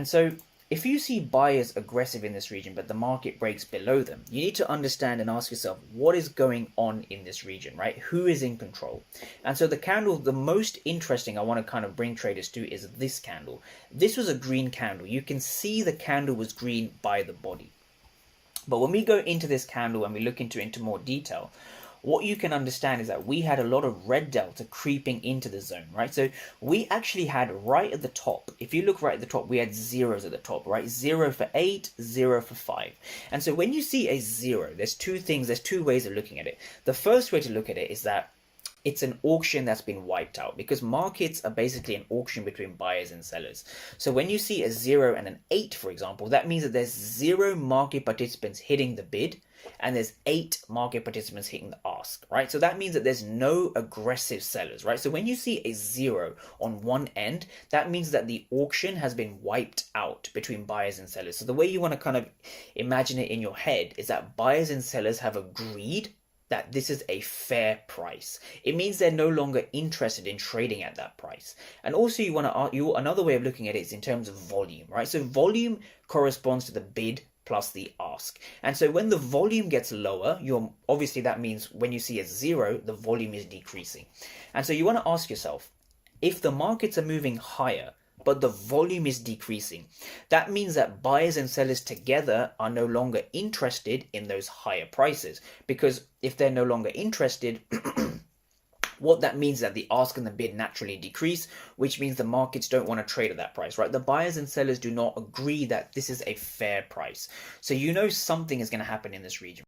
And so if you see buyers aggressive in this region, but the market breaks below them, you need to understand and ask yourself, what is going on in this region, right? Who is in control? And so the candle, the most interesting I want to kind of bring traders to is this candle. This was a green candle. You can see the candle was green by the body. But when we go into this candle and we look into more detail, what you can understand is that we had a lot of red delta creeping into the zone, right? So we actually had right at the top, if you look right at the top, we had zeros at the top, right? 0 for 8, 0 for 5. And so when you see a 0, there's two ways of looking at it. The first way to look at it is that it's an auction that's been wiped out, because markets are basically an auction between buyers and sellers. So when you see a 0 and an 8, for example, that means that there's 0 market participants hitting the bid and there's 8 market participants hitting the ask, right? So that means that there's no aggressive sellers, right? So when you see a 0 on one end, that means that the auction has been wiped out between buyers and sellers. So the way you want to kind of imagine it in your head is that buyers and sellers have agreed that this is a fair price. It means they're no longer interested in trading at that price. And also another way of looking at it is in terms of volume, right? So volume corresponds to the bid plus the ask. And so when the volume gets lower, obviously that means when you see a 0, the volume is decreasing. And so you want to ask yourself, if the markets are moving higher, but the volume is decreasing, that means that buyers and sellers together are no longer interested in those higher prices. Because if they're no longer interested, what that means is that the ask and the bid naturally decrease, which means the markets don't want to trade at that price, right? The buyers and sellers do not agree that this is a fair price. So you know something is going to happen in this region.